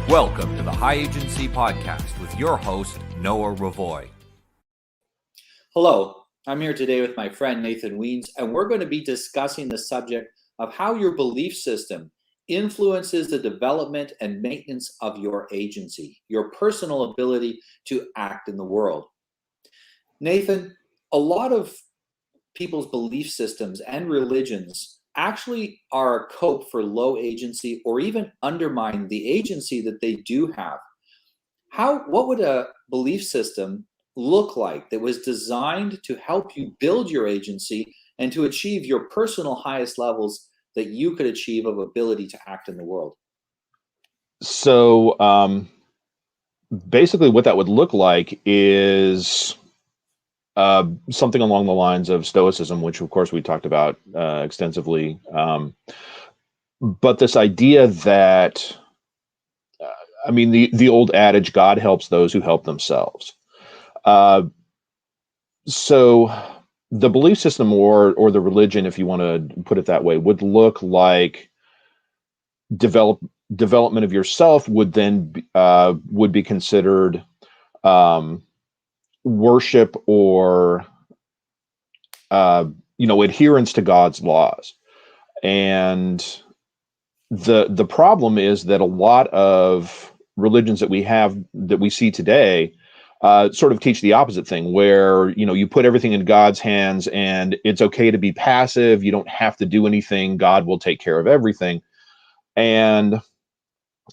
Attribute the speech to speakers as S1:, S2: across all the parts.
S1: Welcome to the High Agency Podcast with your host, Noah Ravoy.
S2: Hello, I'm here today with my friend Nathan Wiens, and we're going to be discussing the subject of how your belief system influences the development and maintenance of your agency, your personal ability to act in the world. Nathan, a lot of people's belief systems and religions actually are a cope for low agency or even undermine the agency that they do have. What would a belief system look like that was designed to help you build your agency and to achieve your personal highest levels that you could achieve of ability to act in the world?
S3: So basically what that would look like is something along the lines of Stoicism, which of course we talked about extensively. But this idea that, the old adage, God helps those who help themselves. So the belief system or the religion, if you want to put it that way, would look like development of yourself would then would be considered worship or adherence to God's laws. And the problem is that a lot of religions that we see today sort of teach the opposite thing, where you put everything in God's hands and it's okay to be passive. You don't have to do anything. God will take care of everything. And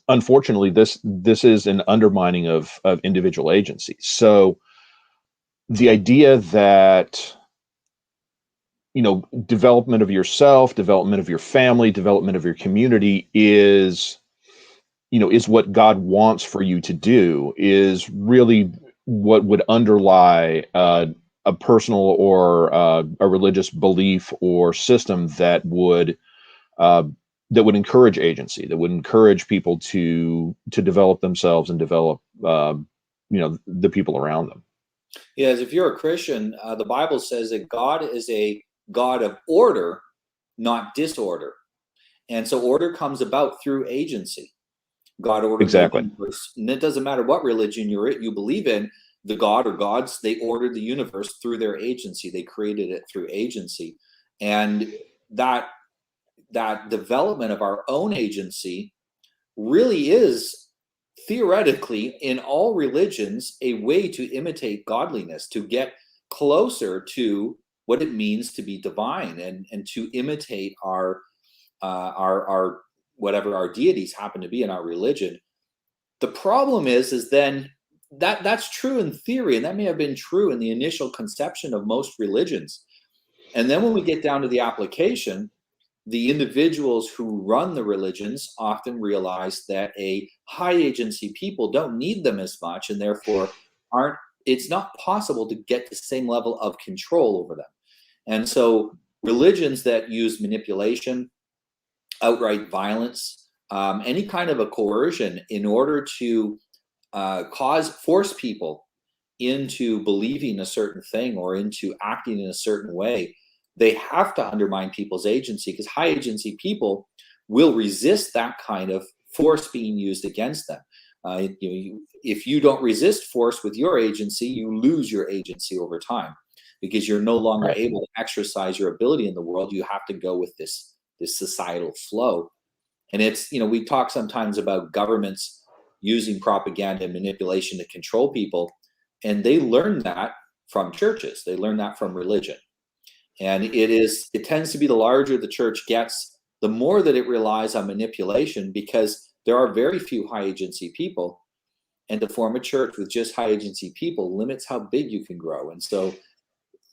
S3: unfortunately, this is an undermining of individual agency. So the idea that development of yourself, development of your family, development of your community is what God wants for you to do is really what would underlie a personal or a religious belief or system that would encourage agency, that would encourage people to develop themselves and develop the people around them.
S2: Yes, if you're a Christian, the Bible says that God is a God of order, not disorder. And so order comes about through agency. God ordered
S3: Exactly.
S2: the universe. And it doesn't matter what religion you believe in, the God or gods, they ordered the universe through their agency. They created it through agency. And that development of our own agency really is theoretically in all religions a way to imitate godliness, to get closer to what it means to be divine and to imitate our whatever our deities happen to be in our religion. The problem is then that's true in theory, and that may have been true in the initial conception of most religions. And then when we get down to the application, the individuals who run the religions often realize that a high agency people don't need them as much, and therefore it's not possible to get the same level of control over them. And so religions that use manipulation, outright violence, any kind of a coercion in order to force people into believing a certain thing or into acting in a certain way, they have to undermine people's agency, because high agency people will resist that kind of force being used against them. If you don't resist force with your agency, you lose your agency over time, because you're no longer
S3: Right.
S2: able to exercise your ability in the world. You have to go with this societal flow. And it's, we talk sometimes about governments using propaganda and manipulation to control people, and they learn that from churches. They learn that from religion. And it tends to be the larger the church gets, the more that it relies on manipulation, because there are very few high agency people. And to form a church with just high agency people limits how big you can grow. And so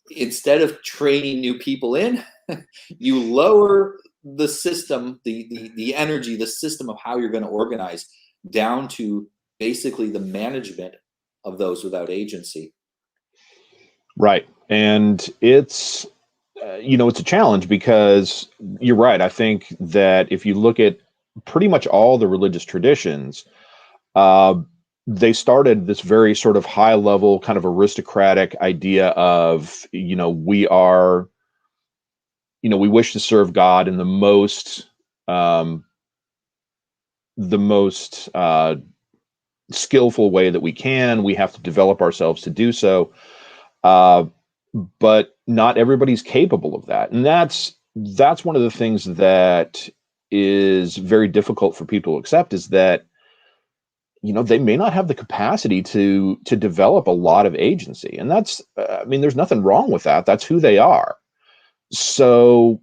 S2: instead of training new people in, you lower the system, the energy, the system of how you're going to organize down to basically the management of those without agency.
S3: Right. And it's a challenge, because you're right. I think that if you look at pretty much all the religious traditions, they started this very sort of high level kind of aristocratic idea of, we wish to serve God in the most the most skillful way that we can. We have to develop ourselves to do so. But not everybody's capable of that. And that's one of the things that is very difficult for people to accept, is that, they may not have the capacity to develop a lot of agency. And that's, there's nothing wrong with that. That's who they are. So,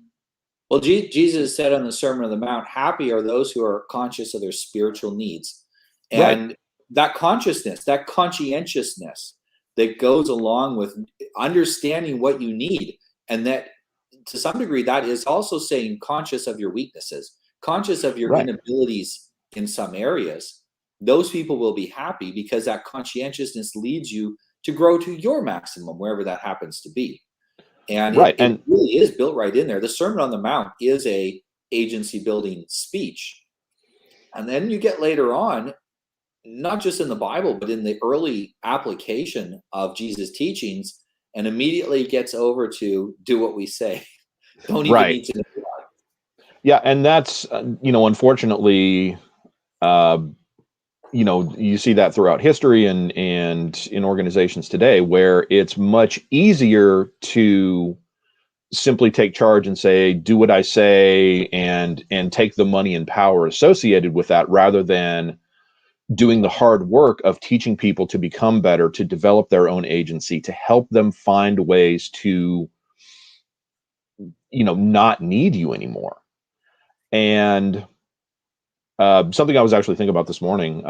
S2: well, Jesus said on the Sermon on the Mount, happy are those who are conscious of their spiritual needs. And that consciousness, that conscientiousness that goes along with understanding what you need. And that, to some degree, that is also saying conscious of your weaknesses, conscious of your inabilities in some areas. Those people will be happy, because that conscientiousness leads you to grow to your maximum, wherever that happens to be. And it really is built right in there. The Sermon on the Mount is a agency building speech. And then you get later on, not just in the Bible, but in the early application of Jesus' teachings, and immediately gets over to do what we say. Don't even need to know God.
S3: Yeah, and that's, unfortunately, you see that throughout history and in organizations today, where it's much easier to simply take charge and say, do what I say, and take the money and power associated with that, rather than doing the hard work of teaching people to become better, to develop their own agency, to help them find ways to, not need you anymore. And something I was actually thinking about this morning,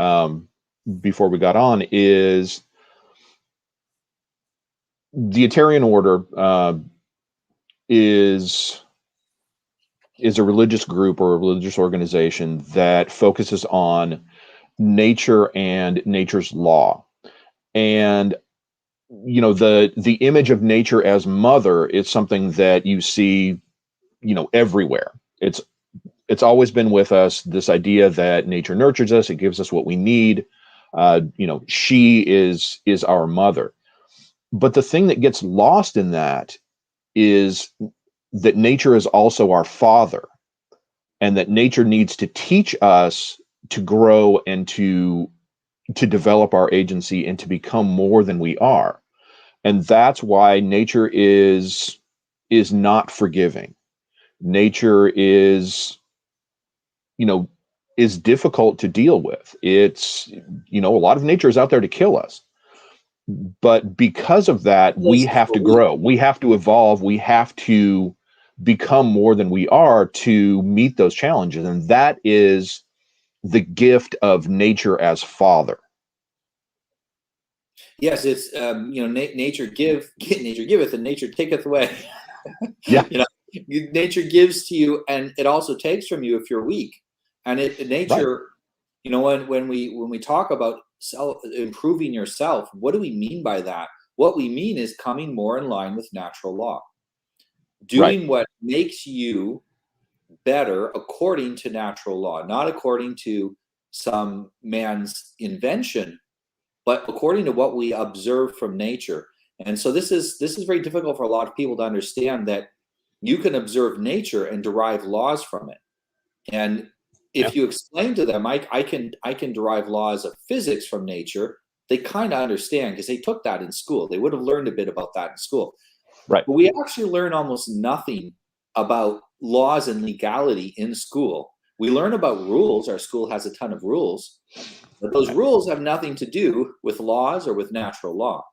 S3: before we got on, is the Iterian Order is a religious group or a religious organization that focuses on nature and nature's law. And the image of nature as mother is something that you see everywhere. It's always been with us, this idea that nature nurtures us, it gives us what we need. She is our mother. But the thing that gets lost in that is that nature is also our father, and that nature needs to teach us to grow and to develop our agency and to become more than we are. And that's why nature is not forgiving. Nature is difficult to deal with. It's, a lot of nature is out there to kill us. But because of that, we have to grow, we have to evolve, we have to become more than we are to meet those challenges. And that is the gift of nature as father.
S2: Yes, it's nature nature giveth, and nature taketh away.
S3: Yeah.
S2: Nature gives to you, and it also takes from you if you're weak. And nature, when we talk about improving yourself, what do we mean by that? What we mean is coming more in line with natural law, doing what makes you better according to natural law, not according to some man's invention, but according to what we observe from nature. And so this is very difficult for a lot of people to understand, that you can observe nature and derive laws from it. And if you explain to them, I can derive laws of physics from nature, they kind of understand, because they took that in school. They would have learned a bit about that in school.
S3: Right.
S2: But we actually learn almost nothing about laws and legality in school. We learn about rules. Our school has a ton of rules, but those rules have nothing to do with laws or with natural law.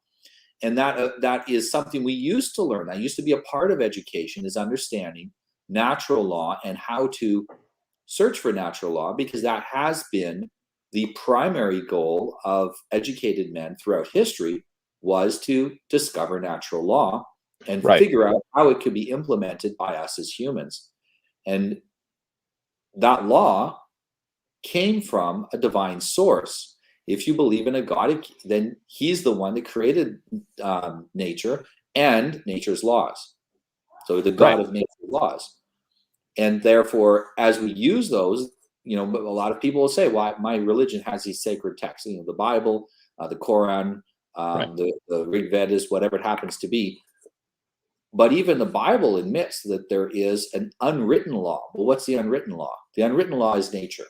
S2: And that is something we used to learn. That used to be a part of education, is understanding natural law and how to search for natural law, because that has been the primary goal of educated men throughout history, was to discover natural law and figure out how it could be implemented by us as humans. And that law came from a divine source. If you believe in a God, then he's the one that created nature and nature's laws. So the God of nature's laws. And therefore, as we use those, a lot of people will say, well, my religion has these sacred texts, the Bible, the Quran, the Rig Vedas, whatever it happens to be. But even the Bible admits that there is an unwritten law. Well, what's the unwritten law? The unwritten law is nature.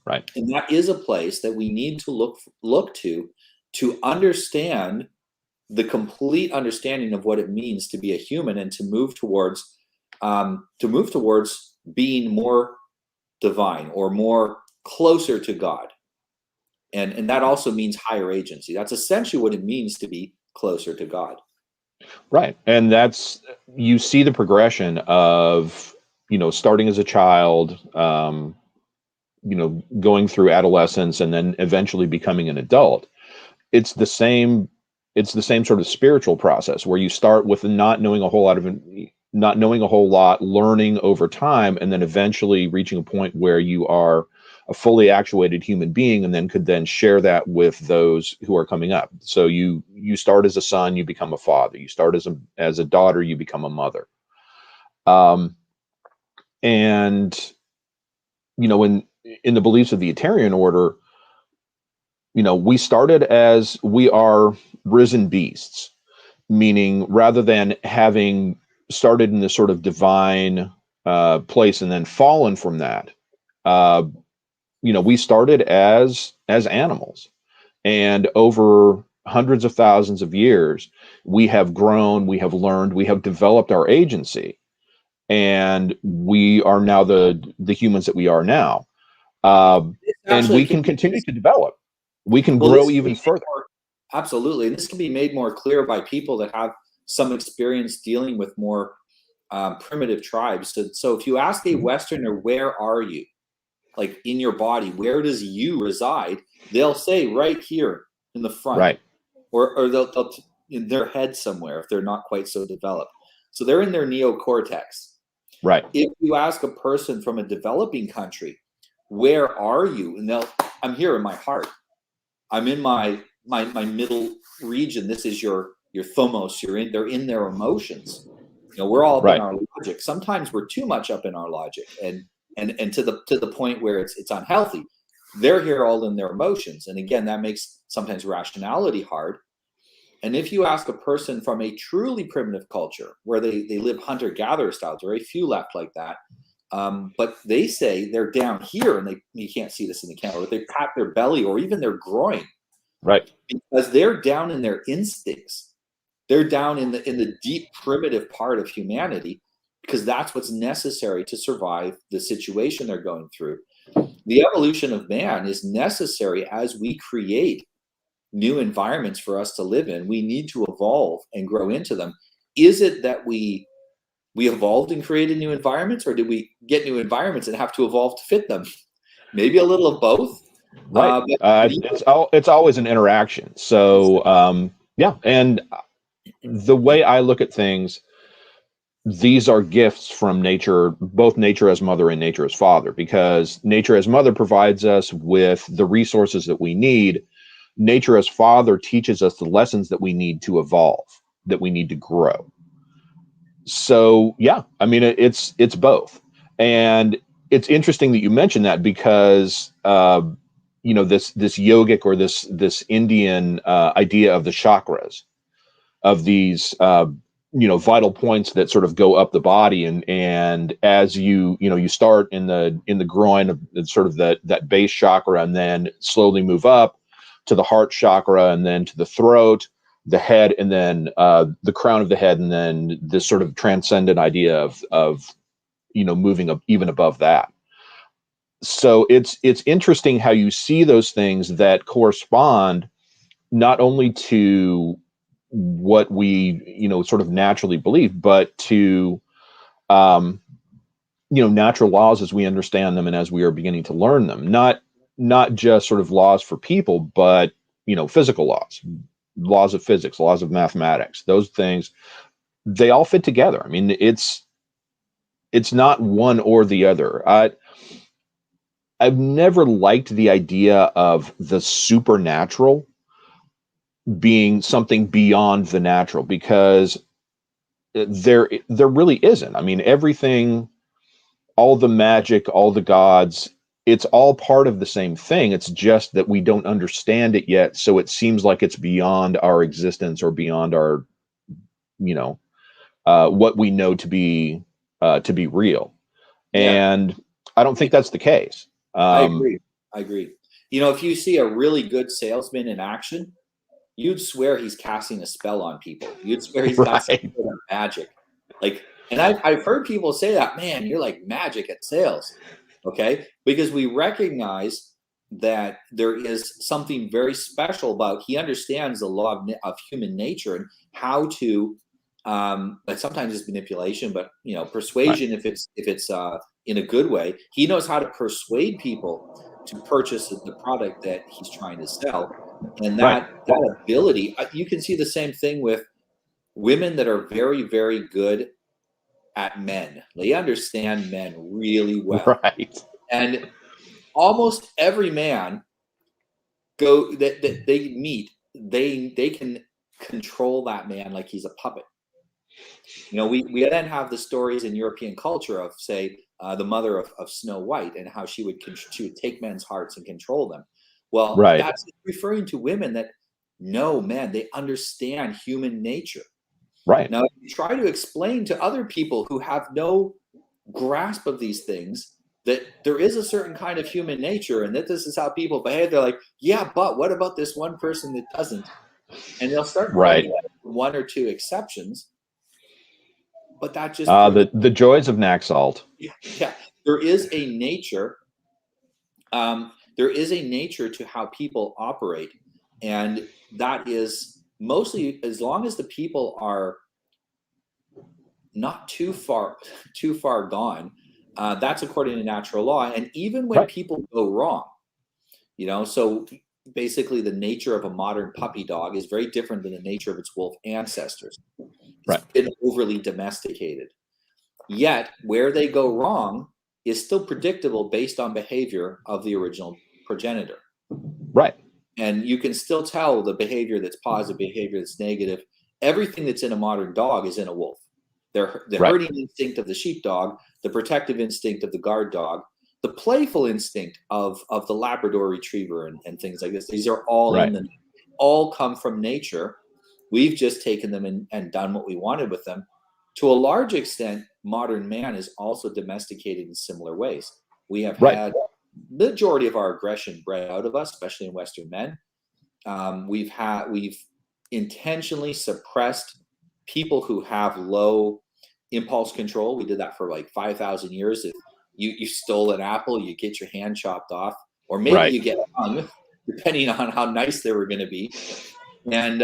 S3: Right.
S2: And that is a place that we need to look to understand the complete understanding of what it means to be a human, and to move towards being more divine, or more closer to God. And that also means higher agency. That's essentially what it means to be closer to God.
S3: Right. And you see the progression of, starting as a child, going through adolescence, and then eventually becoming an adult. It's the same sort of spiritual process, where you start with not knowing a whole lot, learning over time, and then eventually reaching a point where you are a fully actuated human being, and then could then share that with those who are coming up. So you start as a son, you become a father. You start as a daughter, you become a mother. And in the beliefs of the Itarian Order, we started as we are risen beasts, meaning rather than having started in this sort of divine place and then fallen from that, we started as animals, and over hundreds of thousands of years, we have grown, we have learned, we have developed our agency, and we are now the humans that we are now. And we can continue to develop. We can grow even further.
S2: Absolutely. And this can be made more clear by people that have some experience dealing with more primitive tribes. So if you ask a Westerner, where are you? Like in your body, where does you reside? They'll say right here in the front.
S3: Right.
S2: Or they'll in their head somewhere if they're not quite so developed. So they're in their neocortex.
S3: Right.
S2: If you ask a person from a developing country, where are you? And I'm here in my heart. I'm in my middle region. This is your thumos. They're in their emotions. We're all up in our logic. Sometimes we're too much up in our logic, and to the point where it's unhealthy. They're here all in their emotions, and again, that makes sometimes rationality hard. And if you ask a person from a truly primitive culture where they live hunter-gatherer styles, very few left like that, but they say they're down here, and you can't see this in the camera, but they pat their belly or even their groin,
S3: right?
S2: Because they're down in their instincts. They're down in the deep primitive part of humanity, because that's what's necessary to survive the situation they're going through. The evolution of man is necessary as we create new environments for us to live in. We need to evolve and grow into them. Is it that we evolved and created new environments, or did we get new environments and have to evolve to fit them? Maybe a little of both.
S3: Right. It's always an interaction. So yeah, and the way I look at things, these are gifts from nature, both nature as mother and nature as father, because nature as mother provides us with the resources that we need. Nature as father teaches us the lessons that we need to evolve, that we need to grow. So yeah, I mean, it's both. And it's interesting that you mentioned that, because this yogic, or this Indian idea of the chakras, of these vital points that sort of go up the body, and as you start in the groin of sort of that base chakra, and then slowly move up to the heart chakra, and then to the throat, the head, and then the crown of the head, and then this sort of transcendent idea of moving up even above that. So it's interesting how you see those things that correspond not only to what we sort of naturally believe, but to natural laws as we understand them and as we are beginning to learn them. Not just sort of laws for people, but physical laws of physics, laws of mathematics. Those things, they all fit together. I mean, it's not one or the other. I've never liked the idea of the supernatural being something beyond the natural, because there really isn't. I mean, everything, all the magic, all the gods, it's all part of the same thing. It's just that we don't understand it yet, so it seems like it's beyond our existence, or beyond our what we know to be real. Yeah. And I don't think that's the case.
S2: I agree. I agree. You know, if you see a really good salesman in action, you'd swear he's casting a spell on people. You'd swear he's got some
S3: Right.
S2: sort of magic. Like, and I've heard people say that, man, you're like magic at sales. Okay. Because we recognize that there is something very special about, he understands the law of human nature and how to, but sometimes it's manipulation, but you know, persuasion,
S3: Right.
S2: if it's in a good way, he knows how to persuade people to purchase the product that he's trying to sell. And
S3: Right.
S2: that ability, you can see the same thing with women that are very, very good at men. They understand men really well.
S3: Right.
S2: And almost every man that they meet, they can control that man like he's a puppet. You know, we then have the stories in European culture of, say, the mother of Snow White, and how she would take men's hearts and control them. Well,
S3: Right.
S2: that's referring to women that know men. They understand human nature.
S3: Right.
S2: Now, if you try to explain to other people who have no grasp of these things that there is a certain kind of human nature and that this is how people behave, they're like, yeah, but what about this one person that doesn't? And they'll start
S3: Right.
S2: pointing at one or two exceptions. But that just proves
S3: The joys of Naxalt.
S2: yeah, there is a nature. There is a nature to how people operate, and that is mostly, as long as the people are not too far gone. That's according to natural law. And even when
S3: Right.
S2: people go wrong, you know, so basically the nature of a modern puppy dog is very different than the nature of its wolf ancestors. It's
S3: Right.
S2: been overly domesticated. Yet where they go wrong is still predictable based on behavior of the original progenitor.
S3: Right.
S2: And you can still tell the behavior that's positive, behavior that's negative. Everything that's in a modern dog is in a wolf. The
S3: Right.
S2: herding instinct of the sheepdog, the protective instinct of the guard dog, the playful instinct of the Labrador retriever and things like this. These are all
S3: Right.
S2: all come from nature. We've just taken them and done what we wanted with them. To a large extent, modern man is also domesticated in similar ways. We have
S3: Right.
S2: had the majority of our aggression bred out of us, especially in Western men. We've intentionally suppressed people who have low impulse control. We did that for like 5,000 years. If you stole an apple, you get your hand chopped off, or maybe
S3: Right.
S2: you get hung, depending on how nice they were going to be. And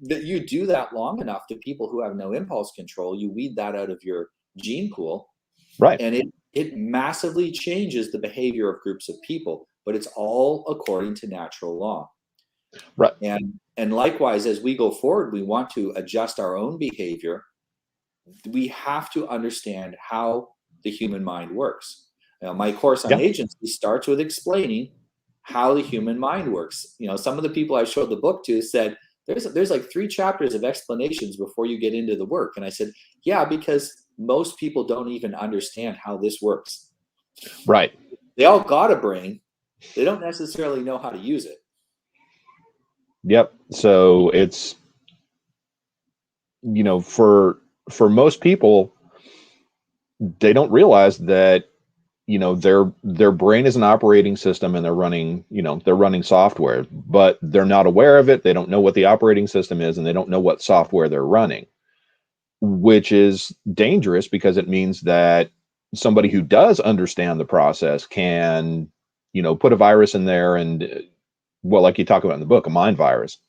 S2: you do that long enough to people who have no impulse control, you weed that out of your gene pool,
S3: Right.
S2: and it massively changes the behavior of groups of people. But it's all according to natural law.
S3: Right.
S2: And likewise, as we go forward, we want to adjust our own behavior. We have to understand how the human mind works. Now, my course on
S3: Yeah.
S2: agency starts with explaining how the human mind works. You know, some of the people I showed the book to said, there's like 3 chapters of explanations before you get into the work. And I said, yeah, because most people don't even understand how this works.
S3: Right.
S2: They all got a brain. They don't necessarily know how to use it.
S3: Yep. So it's, you know, for most people, they don't realize that, you know, their brain is an operating system and they're running software, but they're not aware of it. They don't know what the operating system is, and they don't know what software they're running, which is dangerous because it means that somebody who does understand the process can, you know, put a virus in there and, well, like you talk about in the book, a mind virus,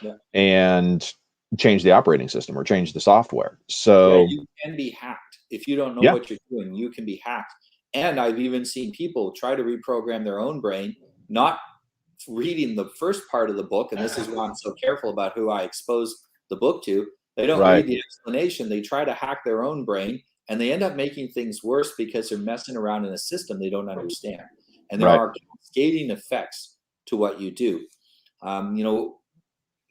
S2: Yeah.
S3: and change the operating system or change the software.
S2: Yeah,
S3: So
S2: you can be hacked. If you don't know
S3: yeah.
S2: what you're doing, you can be hacked. And I've even seen people try to reprogram their own brain, not reading the first part of the book. And this is why I'm so careful about who I expose the book to. They don't
S3: Right.
S2: read the explanation. They try to hack their own brain, and they end up making things worse because they're messing around in a system they don't understand. And there
S3: Right.
S2: are cascading effects to what you do. You know,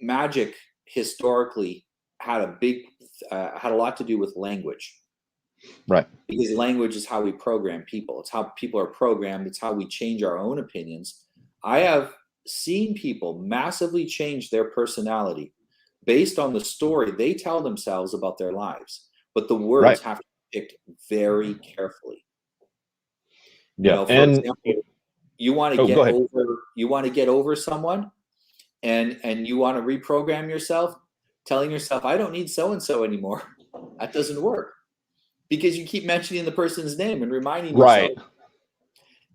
S2: magic historically had a lot to do with language.
S3: Right.
S2: Because language is how we program people. It's how people are programmed. It's how we change our own opinions. I have seen people massively change their personality based on the story they tell themselves about their lives. But the words
S3: Right.
S2: have to be picked very carefully. You
S3: Yeah.
S2: know, for
S3: And
S2: example, You want to
S3: Oh,
S2: get
S3: go ahead.
S2: over someone, and you want to reprogram yourself, telling yourself, I don't need so and so anymore. That doesn't work, because you keep mentioning the person's name and reminding yourself.
S3: Right.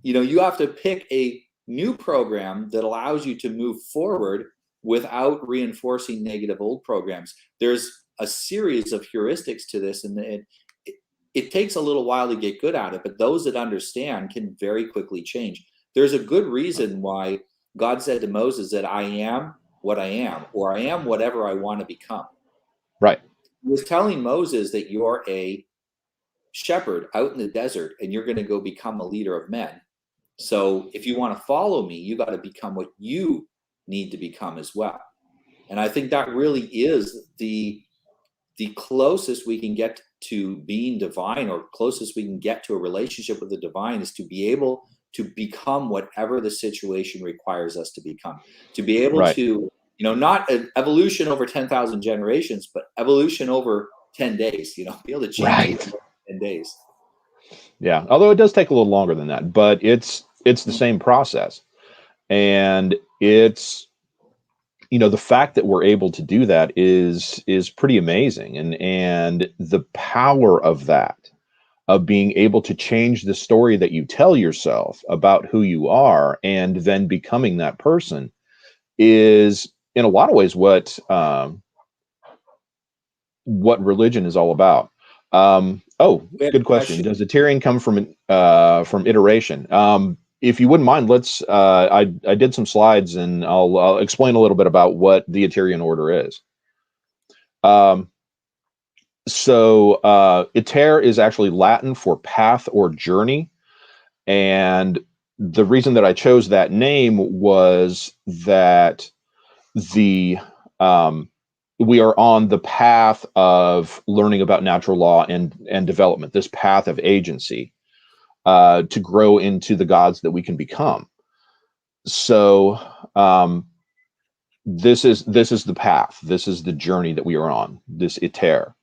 S2: You have to pick a new program that allows you to move forward without reinforcing negative old programs. There's a series of heuristics to this, and it takes a little while to get good at it, but those that understand can very quickly change. There's a good reason why God said to Moses that I am what I am, or I am whatever I want to become.
S3: Right.
S2: He was telling Moses that you're a shepherd out in the desert and you're going to go become a leader of men. So if you want to follow me, you got to become what you need to become as well. And I think that really is the closest we can get to being divine, or closest we can get to a relationship with the divine, is to be able to become whatever the situation requires us to become. To be able
S3: Right.
S2: to, not an evolution over 10,000 generations, but evolution over 10 days, be able to change
S3: Right.
S2: in 10 days.
S3: Yeah. Although it does take a little longer than that, but it's the same process. And it's, the fact that we're able to do that is pretty amazing. And the power of that, of being able to change the story that you tell yourself about who you are and then becoming that person, is in a lot of ways what religion is all about. Good question. Does Itarian come from iteration? If you wouldn't mind, let's. I did some slides, and I'll explain a little bit about what the Iterian Order is. Iter is actually Latin for path or journey, and the reason that I chose that name was that the we are on the path of learning about natural law and development, this path of agency, to grow into the gods that we can become. So this is the path. This is the journey that we are on, this iter.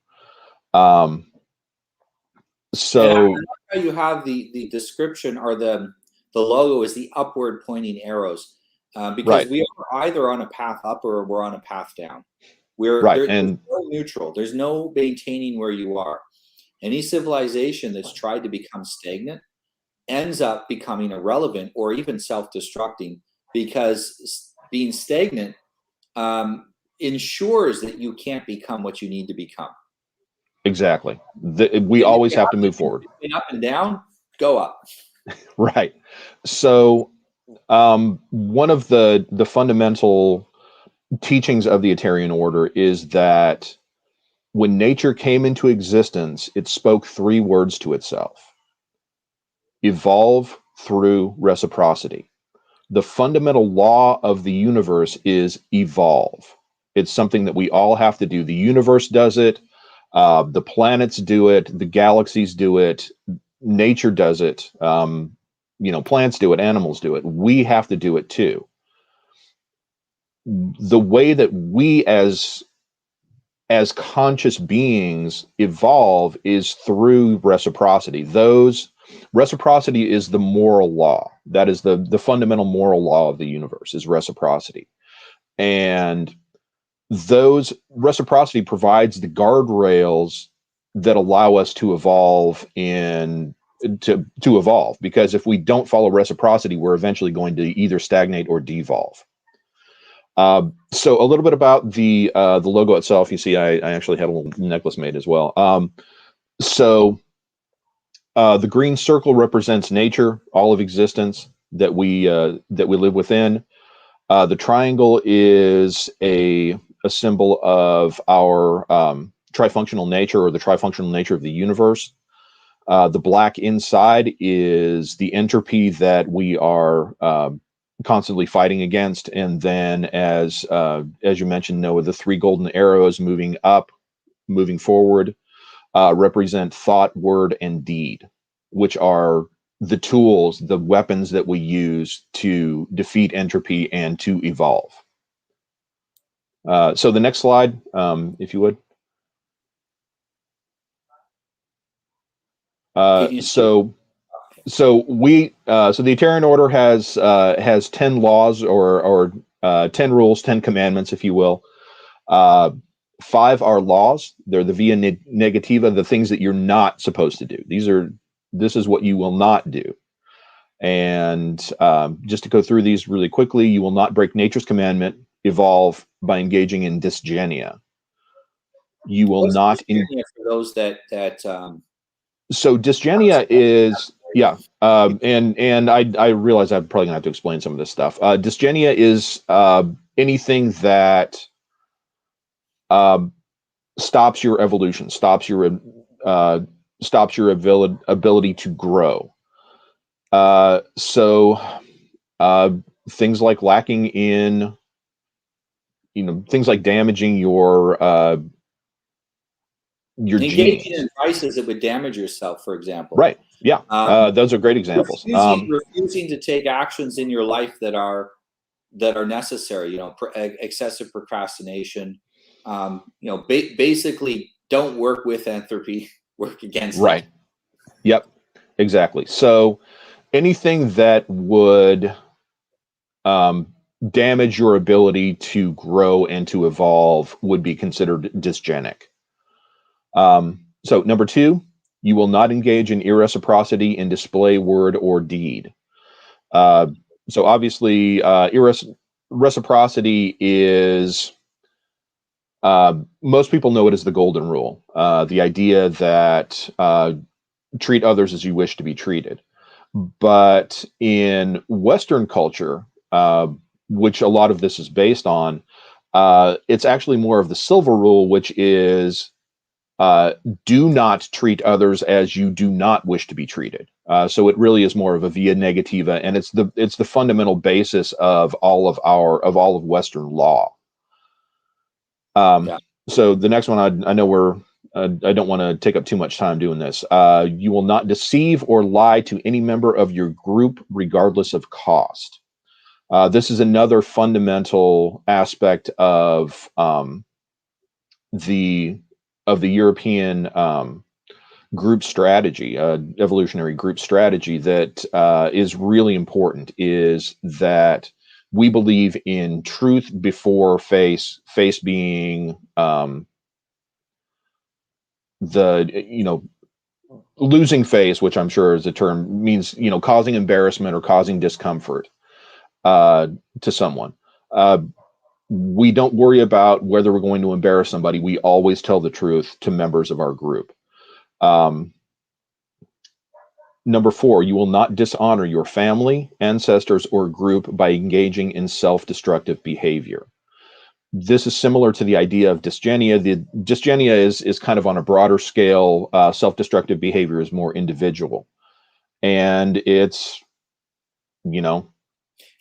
S3: So
S2: and how you have the description, or the logo is the upward pointing arrows, because
S3: right.
S2: we are either on a path up or we're on a path down.
S3: Right.
S2: There's no neutral. There's no maintaining where you are. Any civilization that's tried to become stagnant ends up becoming irrelevant or even self-destructing, because being stagnant ensures that you can't become what you need to become.
S3: Exactly. We always have to move forward.
S2: Up and down, go up.
S3: Right. So one of the fundamental teachings of the Iterian Order is that when nature came into existence, it spoke three words to itself: evolve through reciprocity. The fundamental law of the universe is evolve. It's something that we all have to do. The universe does it. The planets do it. The galaxies do it. Nature does it. Plants do it. Animals do it. We have to do it too. The way that we as conscious beings evolve is through reciprocity. Reciprocity is the moral law. That is the fundamental moral law of the universe, is reciprocity. And those reciprocity provides the guardrails that allow us to evolve to evolve. Because if we don't follow reciprocity, we're eventually going to either stagnate or devolve. So a little bit about the logo itself. You see, I actually had a little necklace made as well. The green circle represents nature, all of existence that we live within. The triangle is a symbol of our trifunctional nature, or the trifunctional nature of the universe. The black inside is the entropy that we are constantly fighting against. And then, as you mentioned, Noah, the three golden arrows moving up, moving forward, represent thought, word, and deed, which are the tools, the weapons that we use to defeat entropy and to evolve. So the next slide, if you would. So the Iterian Order has 10 laws or 10 rules, 10 commandments, if you will. 5 are laws. They're the via negativa, the things that you're not supposed to do. This is what you will not do. And just to go through these really quickly, you will not break nature's commandment, evolve by engaging in dysgenia. You will
S2: What's
S3: not
S2: dysgenia for those that
S3: So dysgenia is and I realize I'm probably gonna have to explain some of this stuff. Dysgenia is anything that stops your evolution, stops your ability to grow. So things like lacking in, things like damaging your
S2: engaging
S3: genes.
S2: in vices that would damage yourself, for example.
S3: Right. Yeah. Those are great examples.
S2: Refusing to take actions in your life that are necessary. Excessive procrastination. Basically, don't work with entropy. Work against
S3: right.
S2: it.
S3: Yep. Exactly. So anything that would damage your ability to grow and to evolve would be considered dysgenic. So number 2, you will not engage in irreciprocity in display, word, or deed. So obviously, reciprocity is, most people know it as the golden rule. The idea that treat others as you wish to be treated. But in Western culture, which a lot of this is based on, it's actually more of the silver rule, which is do not treat others as you do not wish to be treated. So it really is more of a via negativa, and it's the fundamental basis of all of Western law. So the next one, I know I don't want to take up too much time doing this. You will not deceive or lie to any member of your group, regardless of cost. This is another fundamental aspect of the European group strategy, evolutionary group strategy, that is really important. Is that we believe in truth before face being losing face, which I'm sure is a term, means causing embarrassment or causing discomfort to someone. We don't worry about whether we're going to embarrass somebody. We always tell the truth to members of our group. Number 4, you will not dishonor your family, ancestors, or group by engaging in self-destructive behavior. This is similar to the idea of dysgenia. The dysgenia is kind of on a broader scale. Self-destructive behavior is more individual, and it's
S2: dysgenia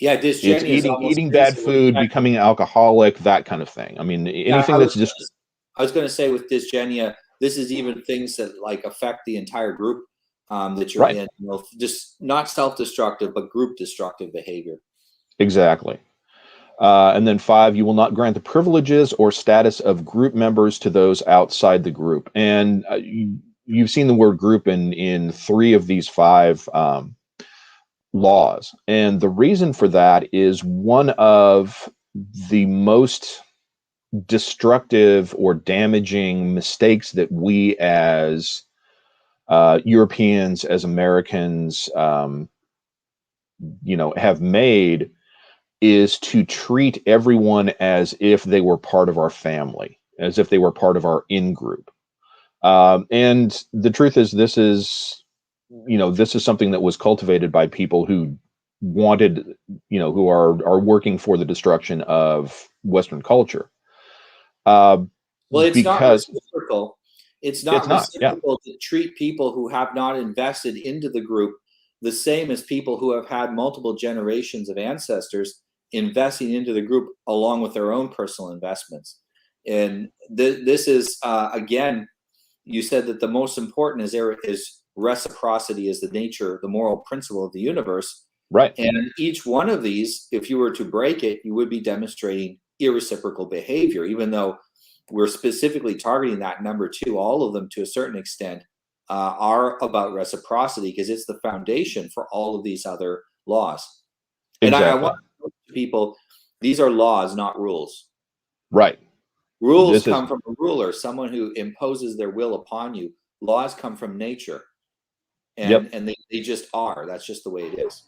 S3: it's eating bad food, becoming an alcoholic, that kind of thing. I mean, anything that's just.
S2: I was going to say with dysgenia, this is even things that affect the entire group that you're in. Just not self-destructive, but group destructive behavior.
S3: Exactly. And then 5, you will not grant the privileges or status of group members to those outside the group. And you've seen the word group in 3 of these 5 laws. And the reason for that is one of the most destructive or damaging mistakes that we as Europeans, as Americans, have made, is to treat everyone as if they were part of our family, as if they were part of our in-group. And the truth is, this is something that was cultivated by people who wanted, who are working for the destruction of Western culture.
S2: Well, it's not reciprocal. It's not reciprocal to treat people who have not invested into the group the same as people who have had multiple generations of ancestors investing into the group along with their own personal investments. And this is, again, you said that the most important is reciprocity, is the nature, the moral principle of the universe.
S3: Right.
S2: And each one of these, if you were to break it, you would be demonstrating irreciprocal behavior, even though we're specifically targeting that number 2, all of them to a certain extent are about reciprocity, because it's the foundation for all of these other laws. And I
S3: Exactly.
S2: want to tell people, these are laws, not rules.
S3: Right.
S2: Rules
S3: This is
S2: come from a ruler, someone who imposes their will upon you. Laws come from nature,
S3: Yep.
S2: and they just are. That's just the way it is.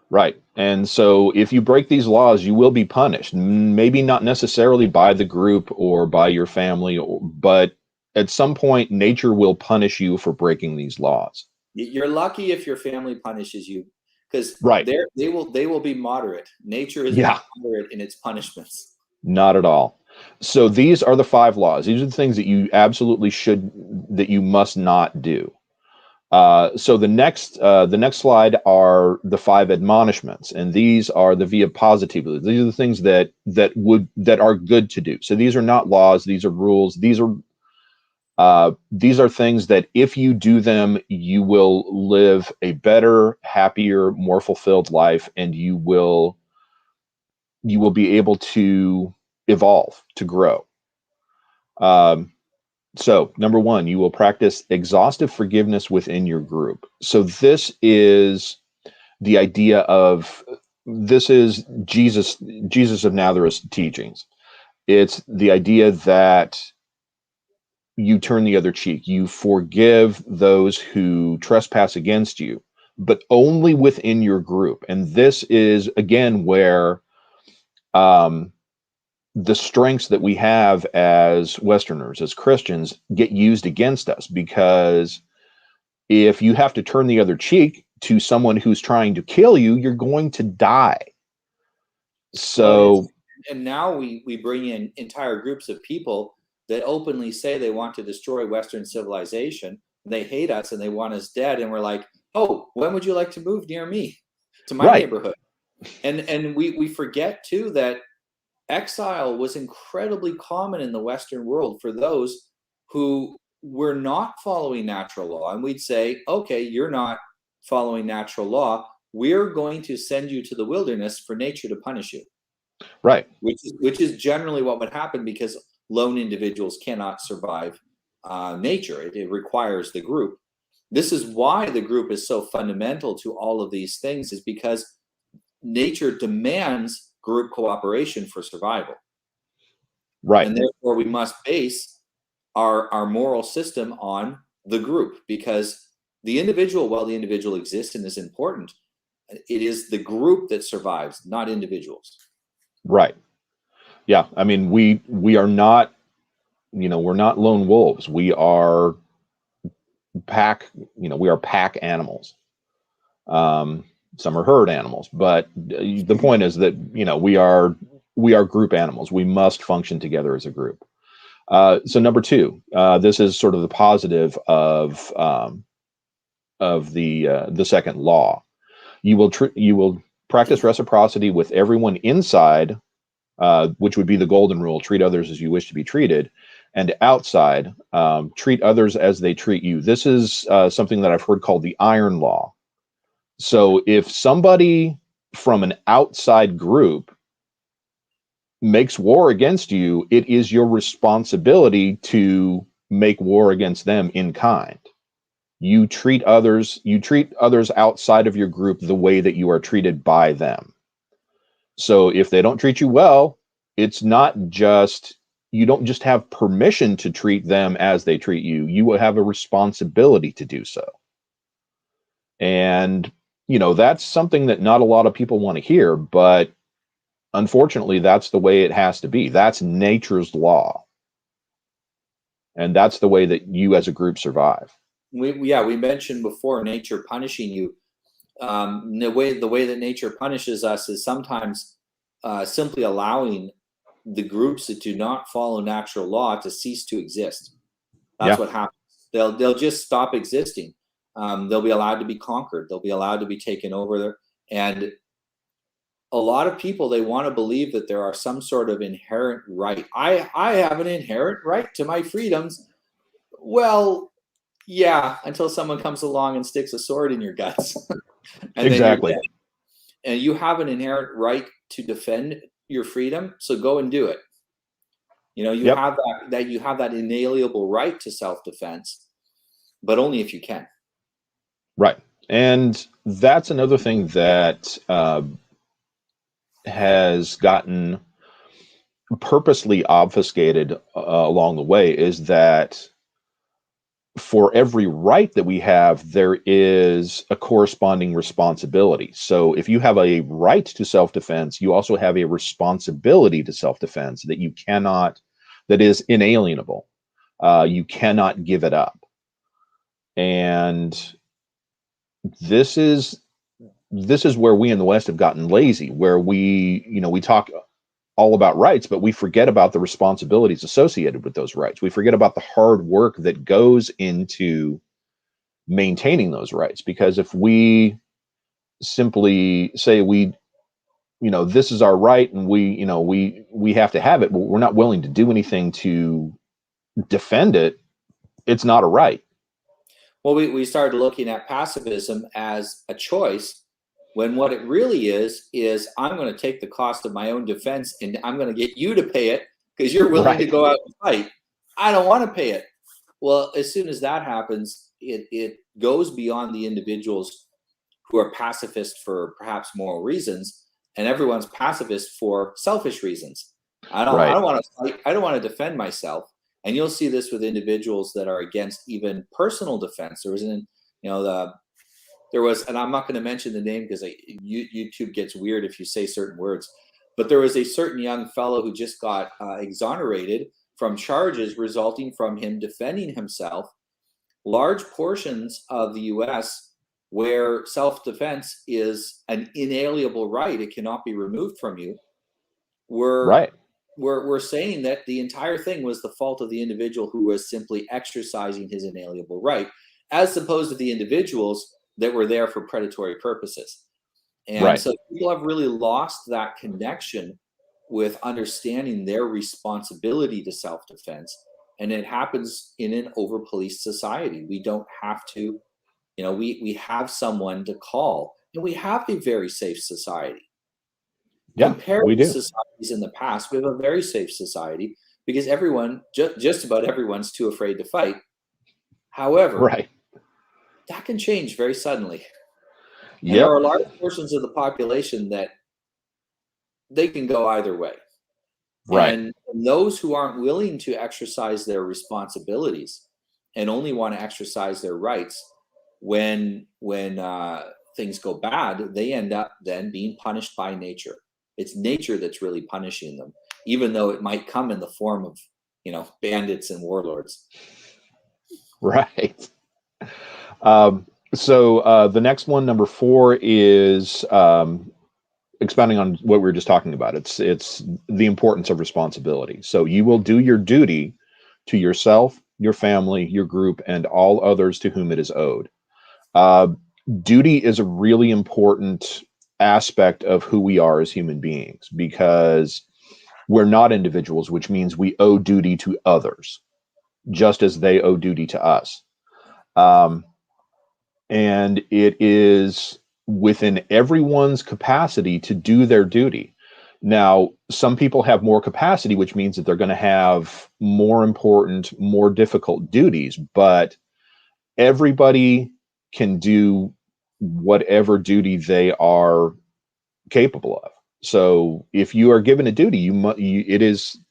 S3: Right. And so if you break these laws, you will be punished. Maybe not necessarily by the group or by your family, but at some point, nature will punish you for breaking these laws.
S2: You're lucky if your family punishes you, because
S3: Right.
S2: they will be moderate. Nature is
S3: Yeah.
S2: not moderate in its punishments.
S3: Not at all. So these are the 5 laws. These are the things that you absolutely that you must not do. So the next slide are the 5 admonishments, and these are the via positiva. These are the things that are good to do. So these are not laws; these are rules. These are things that if you do them, you will live a better, happier, more fulfilled life, and you will be able to evolve, to grow. So, number 1, you will practice exhaustive forgiveness within your group. So this is the idea of this is Jesus of Nazareth's teachings. It's the idea that you turn the other cheek. You forgive those who trespass against you, but only within your group. And this is again where the strengths that we have as Westerners, as Christians, get used against us, because if you have to turn the other cheek to someone who's trying to kill you, you're going to die. So,
S2: and now we bring in entire groups of people that openly say they want to destroy Western civilization. They hate us and they want us dead. And we're like, oh, when would you like to move near me, to my neighborhood? And we forget too that exile was incredibly common in the Western world for those who were not following natural law. And we'd say, okay, you're not following natural law. We're going to send you to the wilderness for nature to punish you.
S3: Right.
S2: Which is generally what would happen, because lone individuals cannot survive nature. It requires the group. This is why the group is so fundamental to all of these things, is because nature demands group cooperation for survival.
S3: Right.
S2: And therefore we must base our moral system on the group, because the individual, while the individual exists and is important, it is the group that survives, not individuals.
S3: Right. Yeah. I mean, we are not, we're not lone wolves. We are pack, we are pack animals. Some are herd animals, but the point is that, we are group animals. We must function together as a group. So number 2, this is sort of the positive of the second law. You will practice reciprocity with everyone inside, which would be the golden rule: treat others as you wish to be treated, and outside, treat others as they treat you. This is something that I've heard called the iron law. So if somebody from an outside group makes war against you, it is your responsibility to make war against them in kind. You treat others outside of your group the way that you are treated by them. So if they don't treat you well, it's not just, you don't just have permission to treat them as they treat you. You will have a responsibility to do so. And, that's something that not a lot of people want to hear, but unfortunately, that's the way it has to be. That's nature's law. And that's the way that you as a group survive.
S2: We mentioned before nature punishing you. The way that nature punishes us is sometimes simply allowing the groups that do not follow natural law to cease to exist. That's what happens. They'll just stop existing. They'll be allowed to be conquered. They'll be allowed to be taken over. And a lot of people, they want to believe that there are some sort of inherent right. I have an inherent right to my freedoms. Well, yeah, until someone comes along and sticks a sword in your guts. And
S3: exactly.
S2: Then you're dead. And you have an inherent right to defend your freedom, so go and do it. You have that inalienable right to self-defense. but only if you can.
S3: Right. And that's another thing that has gotten purposely obfuscated along the way, is that for every right that we have, there is a corresponding responsibility. So if you have a right to self-defense, you also have a responsibility to self-defense that is inalienable. You cannot give it up. And this is where we in the West have gotten lazy, where we talk all about rights, but we forget about the responsibilities associated with those rights. We forget about the hard work that goes into maintaining those rights. Because if we simply say this is our right and we have to have it, but we're not willing to do anything to defend it, it's not a right.
S2: Well, we started looking at pacifism as a choice, when what it really is I'm going to take the cost of my own defense and I'm going to get you to pay it because you're willing to go out and fight. I don't want to pay it. Well, as soon as that happens, it goes beyond the individuals who are pacifist for perhaps moral reasons, and everyone's pacifist for selfish reasons. I don't want to fight. I don't want to defend myself. And you'll see this with individuals that are against even personal defense. There was, and I'm not going to mention the name because YouTube gets weird if you say certain words, but there was a certain young fellow who just got exonerated from charges resulting from him defending himself. Large portions of the US where self-defense is an inalienable right, it cannot be removed from you, we're saying that the entire thing was the fault of the individual who was simply exercising his inalienable right, as opposed to the individuals that were there for predatory purposes. And so people have really lost that connection with understanding their responsibility to self-defense. And it happens in an over-policed society. We don't have to, we have someone to call, and we have a very safe society.
S3: Yeah,
S2: Compared
S3: we
S2: to
S3: do.
S2: societies in the past, we have a very safe society because everyone, just about everyone's too afraid to fight. However, that can change very suddenly. And there are large portions of the population that they can go either way. And those who aren't willing to exercise their responsibilities and only want to exercise their rights when things go bad, they end up then being punished by nature. It's nature that's really punishing them, even though it might come in the form of, bandits and warlords.
S3: Right. So the next one, number 4, is expounding on what we were just talking about. It's the importance of responsibility. So you will do your duty to yourself, your family, your group, and all others to whom it is owed. Duty is a really important aspect of who we are as human beings, because we're not individuals, which means we owe duty to others, just as they owe duty to us. And it is within everyone's capacity to do their duty. Now, some people have more capacity, which means that they're going to have more important, more difficult duties, but everybody can do whatever duty they are capable of. So if you are given a duty,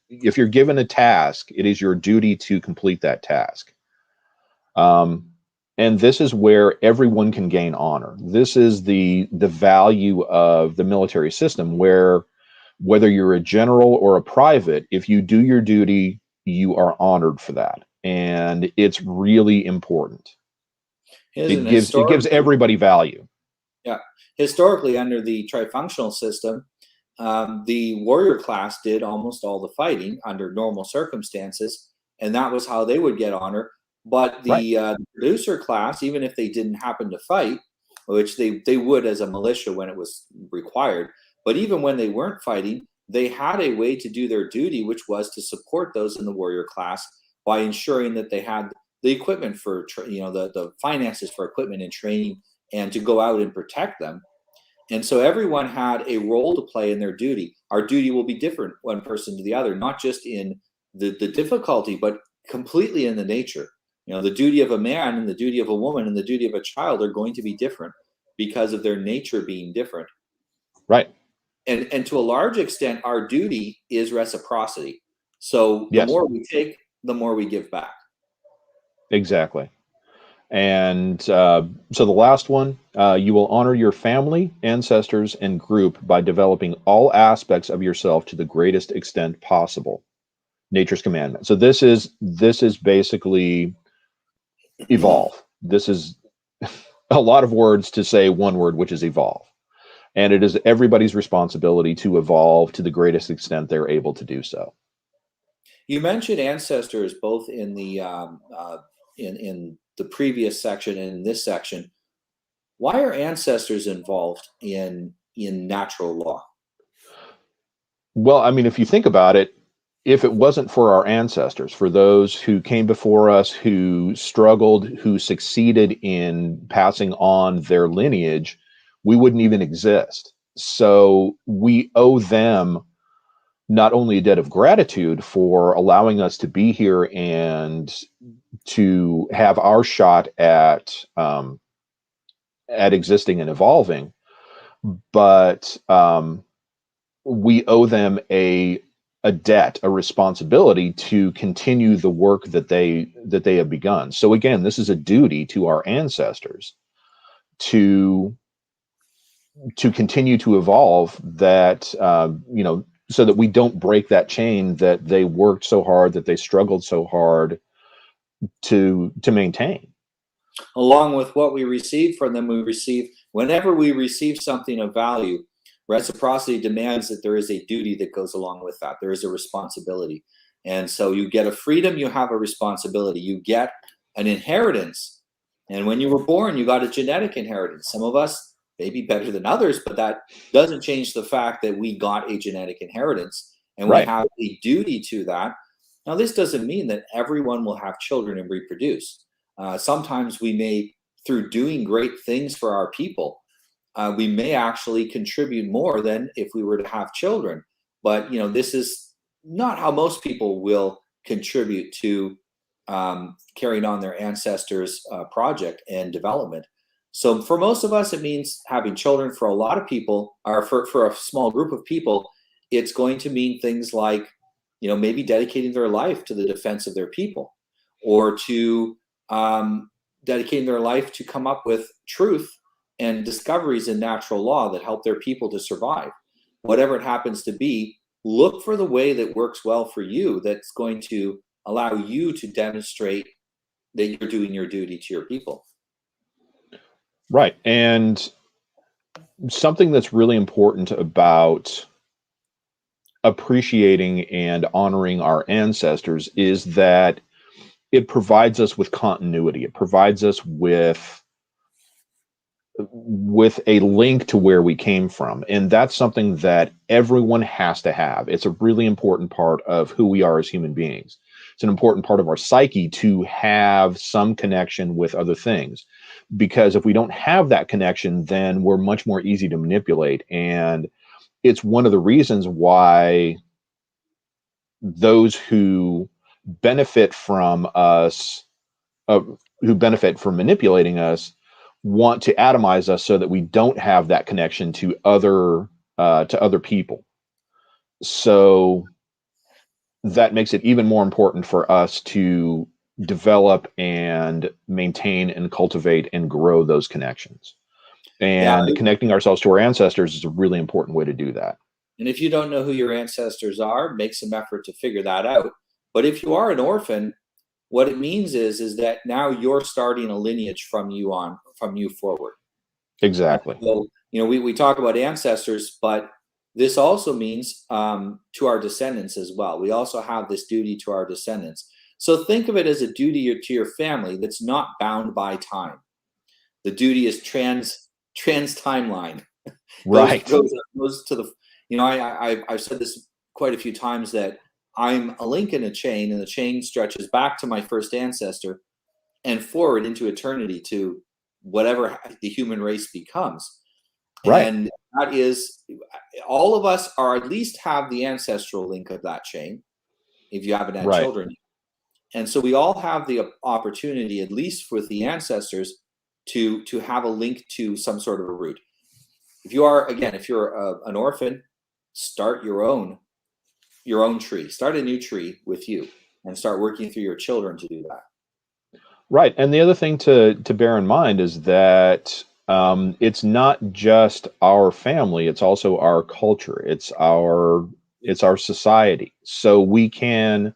S3: if you're given a task, it is your duty to complete that task. And this is where everyone can gain honor. This is the value of the military system, where whether you're a general or a private, if you do your duty, you are honored for that. And it's really important. It gives everybody value.
S2: Yeah. Historically, under the trifunctional system, the warrior class did almost all the fighting under normal circumstances, and that was how they would get honor. But the producer class, even if they didn't happen to fight, which they would as a militia when it was required, but even when they weren't fighting, they had a way to do their duty, which was to support those in the warrior class by ensuring that they had the equipment for, the finances for equipment and training, and to go out and protect them. And so everyone had a role to play in their duty. Our duty will be different one person to the other, not just in the difficulty, but completely in the nature. The duty of a man and the duty of a woman and the duty of a child are going to be different because of their nature being different.
S3: Right.
S2: And to a large extent, our duty is reciprocity. So the
S3: Yes.
S2: more we take, the more we give back.
S3: Exactly. And so the last one, you will honor your family, ancestors, and group by developing all aspects of yourself to the greatest extent possible. Nature's commandment. So this is basically evolve. This is a lot of words to say one word, which is evolve. And it is everybody's responsibility to evolve to the greatest extent they're able to do so.
S2: You mentioned ancestors both in the in the previous section and in this section. Why are ancestors involved in natural law?
S3: Well, I mean, if you think about it, if it wasn't for our ancestors, for those who came before us, who struggled, who succeeded in passing on their lineage, we wouldn't even exist. So we owe them not only a debt of gratitude for allowing us to be here and to have our shot at existing and evolving, but we owe them a debt, a responsibility to continue the work that they have begun. So again, this is a duty to our ancestors to continue to evolve, that so that we don't break that chain that they worked so hard, that they struggled so hard to maintain.
S2: Along with what we receive from them, whenever we receive something of value, reciprocity demands that there is a duty that goes along with that. There is a responsibility. And so you get a freedom, you have a responsibility. You get an inheritance. And when you were born, you got a genetic inheritance. Some of us may be better than others, but that doesn't change the fact that we got a genetic inheritance and we have a duty to that. Now, this doesn't mean that everyone will have children and reproduce. Sometimes we may, through doing great things for our people, we may actually contribute more than if we were to have children. But this is not how most people will contribute to carrying on their ancestors' project and development. So for most of us, it means having children. For a lot of people, or for a small group of people, it's going to mean things like, maybe dedicating their life to the defense of their people, or to dedicating their life to come up with truth and discoveries in natural law that help their people to survive. Whatever it happens to be, look for the way that works well for you, that's going to allow you to demonstrate that you're doing your duty to your people.
S3: Right. And something that's really important about appreciating and honoring our ancestors is that it provides us with continuity. It provides us with a link to where we came from. And that's something that everyone has to have. It's a really important part of who we are as human beings. It's an important part of our psyche to have some connection with other things. Because if we don't have that connection, then we're much more easy to manipulate. And it's one of the reasons why those who benefit from us, who benefit from manipulating us, want to atomize us so that we don't have that connection to other people. So that makes it even more important for us to develop and maintain and cultivate and grow those connections. And connecting ourselves to our ancestors is a really important way to do that.
S2: And if you don't know who your ancestors are, make some effort to figure that out. But if you are an orphan, what it means is that now you're starting a lineage from you forward.
S3: Exactly.
S2: So, we talk about ancestors, but this also means to our descendants as well. We also have this duty to our descendants. So think of it as a duty to your family that's not bound by time. The duty is trans timeline.
S3: Right.
S2: Goes to the, I've said this quite a few times, that I'm a link in a chain, and the chain stretches back to my first ancestor and forward into eternity to whatever the human race becomes.
S3: Right.
S2: And that is, all of us are at least have the ancestral link of that chain, if you haven't had children. And so we all have the opportunity, at least with the ancestors, to have a link to some sort of a root. If you're an orphan, start your own tree. Start a new tree with you, and start working through your children to do that.
S3: Right. And the other thing to bear in mind is that it's not just our family, it's also our culture. It's our society. So we can,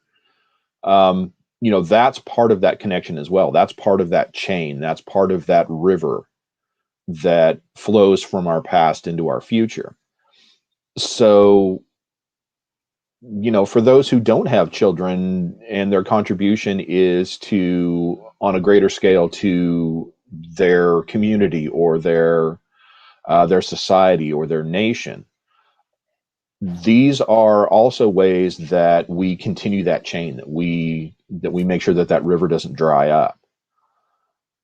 S3: that's part of that connection as well. That's part of that chain. That's part of that river that flows from our past into our future. So, for those who don't have children and their contribution is to, on a greater scale, to their community or their society or their nation, these are also ways that we continue that chain, that we make sure that river doesn't dry up.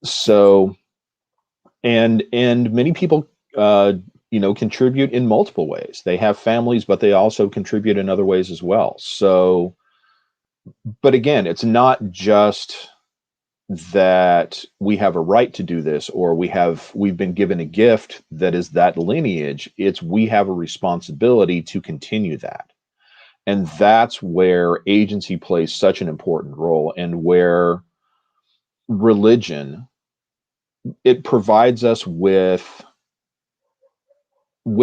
S3: So, and many people, contribute in multiple ways. They have families, but they also contribute in other ways as well. So, but again, it's not just that we have a right to do this, or we've been given a gift that is that lineage. It's we have a responsibility to continue that. And that's where agency plays such an important role, and where religion, it provides us with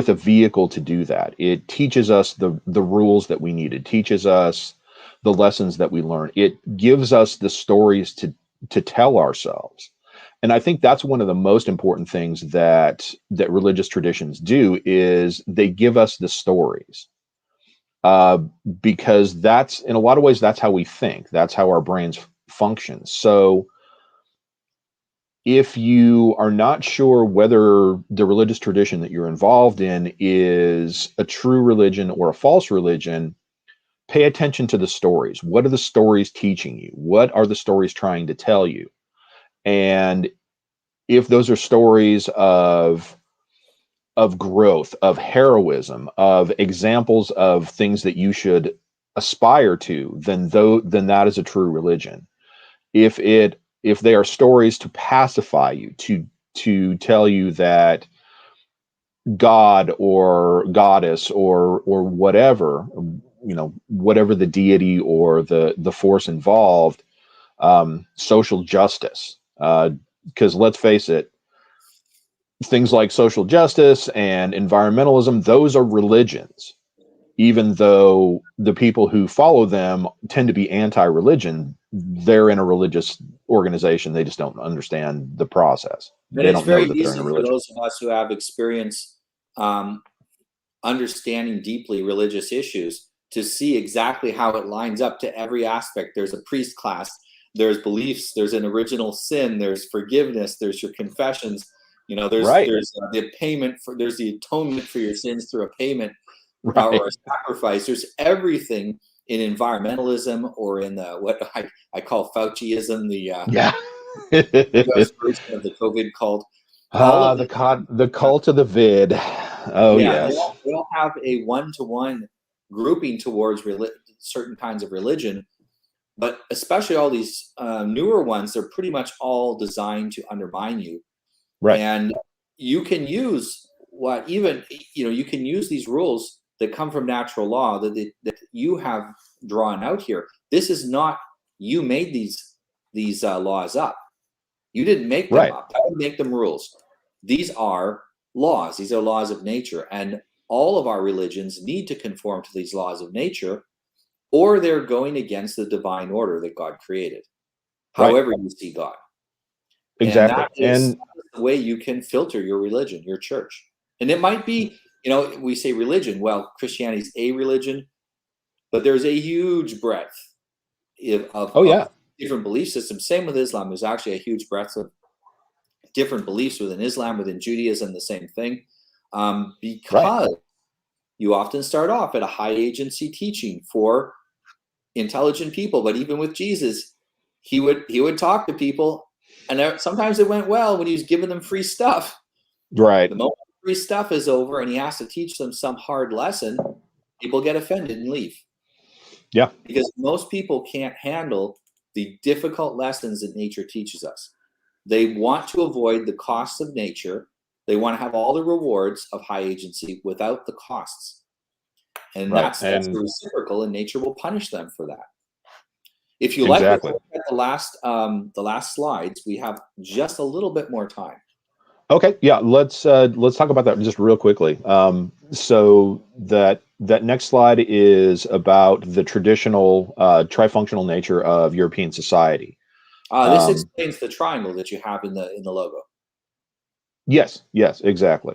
S3: a vehicle to do that. It teaches us the rules that we need. It teaches us the lessons that we learn. It gives us the stories to tell ourselves. And I think that's one of the most important things that religious traditions do, is they give us the stories. Because that's, in a lot of ways, that's how we think. That's how our brains function. So if you are not sure whether the religious tradition that you're involved in is a true religion or a false religion, pay attention to the stories. What are the stories teaching you? What are the stories trying to tell you? And if those are stories of growth, of heroism, of examples of things that you should aspire to, then that is a true religion. If they are stories to pacify you, to tell you that God or goddess or whatever, whatever the deity or the force involved, social justice, because let's face it, things like social justice and environmentalism, those are religions, even though the people who follow them tend to be anti-religion. They're in a religious organization. They just don't understand the process.
S2: And
S3: They
S2: it's
S3: don't know
S2: very
S3: that they're in
S2: easy
S3: a
S2: for
S3: religion.
S2: those of us who have experience understanding deeply religious issues to see exactly how it lines up to every aspect. There's a priest class, there's beliefs, there's an original sin, there's forgiveness, there's your confessions, there's
S3: Right.
S2: the payment there's the atonement for your sins through a payment,
S3: Right.
S2: or a sacrifice. There's everything in environmentalism, or in what I call Fauciism, the
S3: Yeah.
S2: US version of the COVID cult.
S3: The cult of the vid. Oh,
S2: Yeah,
S3: yes.
S2: they all have a one-to-one grouping towards certain kinds of religion, but especially all these newer ones, they're pretty much all designed to undermine you.
S3: Right.
S2: And you can use you can use these rules that come from natural law that you have drawn out here. This is not, you made these laws up. You didn't make them
S3: Right.
S2: up. I didn't make them rules. These are laws. These are laws of nature. And all of our religions need to conform to these laws of nature, or they're going against the divine order that God created,
S3: Right.
S2: however you see God.
S3: Exactly.
S2: And that is the way you can filter your religion, your church. And it might be, we say religion. Well, Christianity is a religion, but there's a huge breadth of different belief systems. Same with Islam. There's actually a huge breadth of different beliefs within Islam, within Judaism, the same thing. Because you often start off at a high agency teaching for intelligent people. But even with Jesus, he would talk to people, and sometimes it went well when he was giving them free stuff.
S3: Right.
S2: The moment free stuff is over and he has to teach them some hard lesson, people get offended and leave.
S3: Yeah.
S2: Because most people can't handle the difficult lessons that nature teaches us. They want to avoid the costs of nature. They want to have all the rewards of high agency without the costs. And
S3: Right.
S2: that's
S3: And
S2: the reciprocal, and nature will punish them for that. If you like,
S3: exactly.
S2: let's look at the last slides. We have just a little bit more time.
S3: Okay, yeah, let's talk about that just real quickly. So that next slide is about the traditional trifunctional nature of European society.
S2: This explains the triangle that you have in the logo.
S3: Yes, exactly.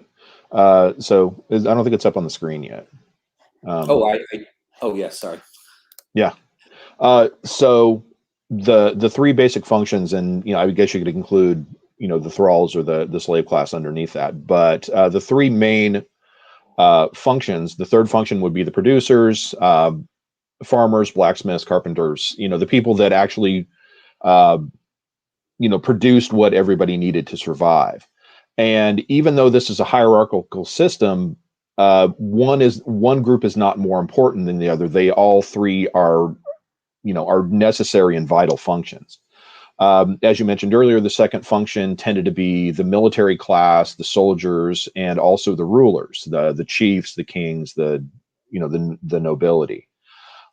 S3: So I don't think it's up on the screen yet.
S2: Oh yes, sorry.
S3: Yeah. So the three basic functions, and I guess you could include the thralls or the slave class underneath that, but the three main functions. The third function would be the producers, farmers, blacksmiths, carpenters. The people that actually produced what everybody needed to survive. And even though this is a hierarchical system, one group is not more important than the other. They all three are necessary and vital functions. As you mentioned earlier, the second function tended to be the military class, the soldiers, and also the rulers, the chiefs, the kings, the nobility.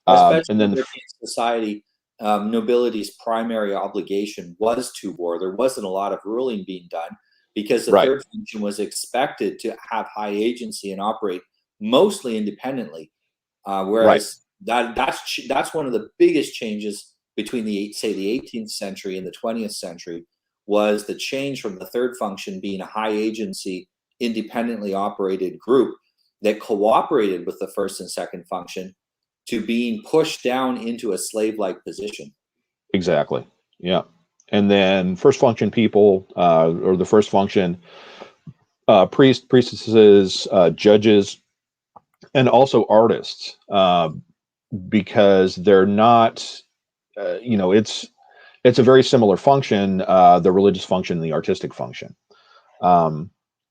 S2: Especially
S3: And then
S2: in European society, nobility's primary obligation was to war. There wasn't a lot of ruling being done because the
S3: right,
S2: third function was expected to have high agency and operate mostly independently. Whereas that's one of the biggest changes between the 18th century and the 20th century was the change from the third function being a high agency, independently operated group that cooperated with the first and second function to being pushed down into a slave-like position.
S3: Exactly. Yeah. And then first function people, or the first function, priests, priestesses, judges, and also artists, because they're not, it's a very similar function, the religious function and the artistic function.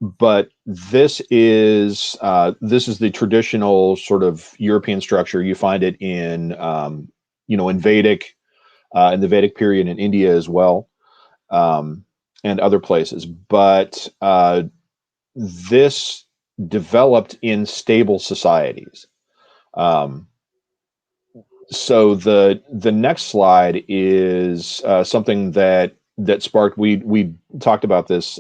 S3: But this is the traditional sort of European structure. You find it in in Vedic, in the Vedic period in India as well, and other places. But this developed in stable societies. So the next slide is something that sparked. We talked about this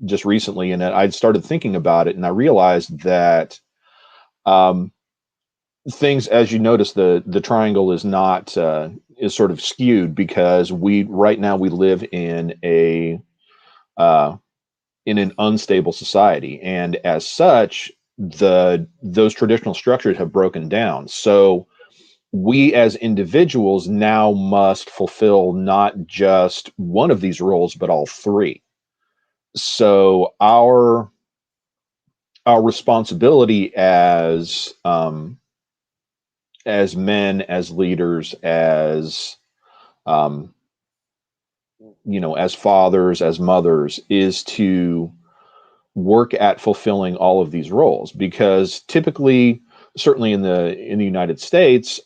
S3: just recently, and I started thinking about it, and I realized that things, as you notice, the triangle is not is sort of skewed because right now we live in an unstable society, and as such, those traditional structures have broken down. So we as individuals now must fulfill not just one of these roles, but all three. So our responsibility as men, as leaders, as as fathers, as mothers, is to work at fulfilling all of these roles, because typically, certainly in the United States,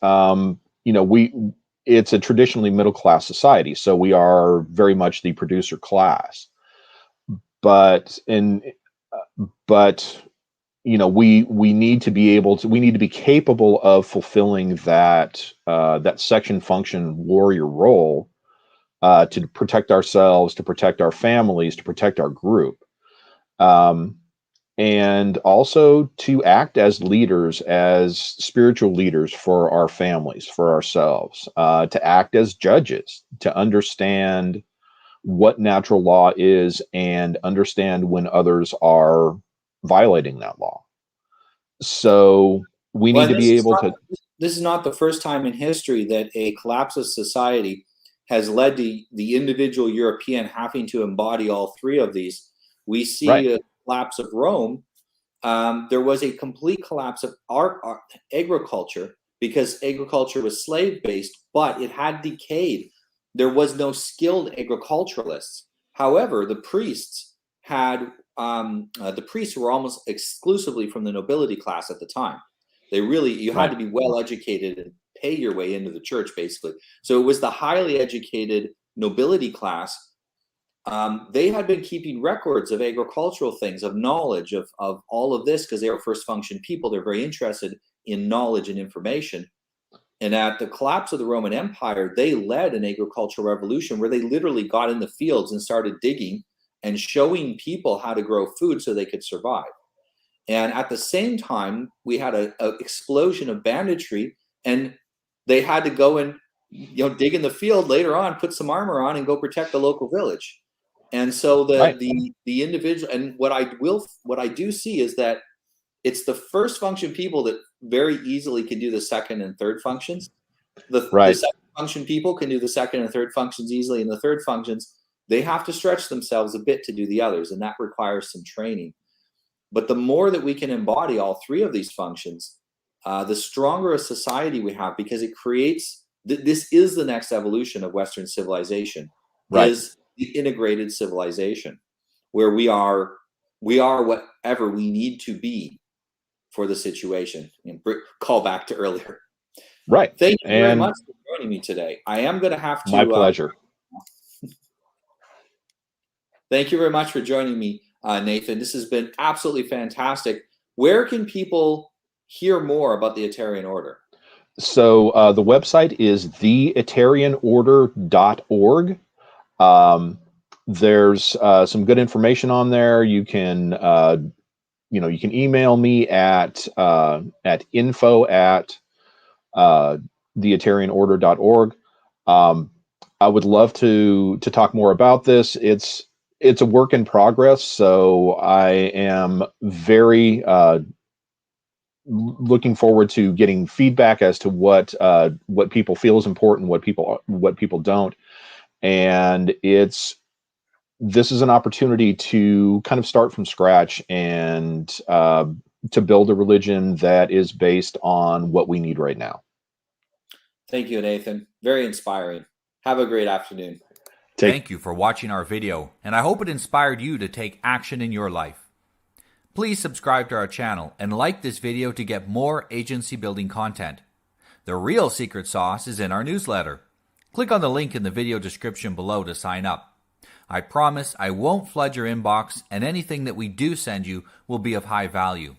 S3: it's a traditionally middle class society, so we are very much the producer class. But we need to be capable of fulfilling that section function warrior role, to protect ourselves, to protect our families, to protect our group. And also to act as leaders, as spiritual leaders for our families, for ourselves, to act as judges, to understand what natural law is and understand when others are violating that law. So we need to be able to.
S2: This is not the first time in history that a collapse of society has led to the individual European having to embody all three of these. We see a collapse of Rome. There was a complete collapse of agriculture because agriculture was slave-based, but it had decayed. There was no skilled agriculturalists. However, the priests were almost exclusively from the nobility class at the time. You had to be well educated and pay your way into the church, basically. So it was the highly educated nobility class. They had been keeping records of agricultural things, of knowledge, of all of this, because they were first function people. They're very interested in knowledge and information. And at the collapse of the Roman Empire, they led an agricultural revolution where they literally got in the fields and started digging and showing people how to grow food so they could survive. And at the same time, we had an explosion of banditry, and they had to go and dig in the field later on, put some armor on, and go protect the local village. And so the individual, and what I do see is that it's the first function people that very easily can do the second and third functions. The second function people can do the second and third functions easily, and the third functions, they have to stretch themselves a bit to do the others, and that requires some training. But the more that we can embody all three of these functions, the stronger a society we have, because it creates, this is the next evolution of Western civilization, is the integrated civilization, where we are whatever we need to be for the situation. And call back to earlier.
S3: Right.
S2: Thank you very much for joining me today. I am going to have to.
S3: My pleasure.
S2: Thank you very much for joining me, Nathan. This has been absolutely fantastic. Where can people hear more about the Itarian Order?
S3: So the website is theitarianorder.org. There's some good information on there. You can you can email me at info@theitarianorder.org. I would love to talk more about this. It's a work in progress, so I am very looking forward to getting feedback as to what people feel is important, what people don't, and this is an opportunity to kind of start from scratch and to build a religion that is based on what we need right now.
S2: Thank you, Nathan. Very inspiring. Have a great afternoon.
S1: Thank you for watching our video, and I hope it inspired you to take action in your life. Please subscribe to our channel and like this video to get more agency building content. The real secret sauce is in our newsletter. Click on the link in the video description below to sign up. I promise I won't flood your inbox, and anything that we do send you will be of high value.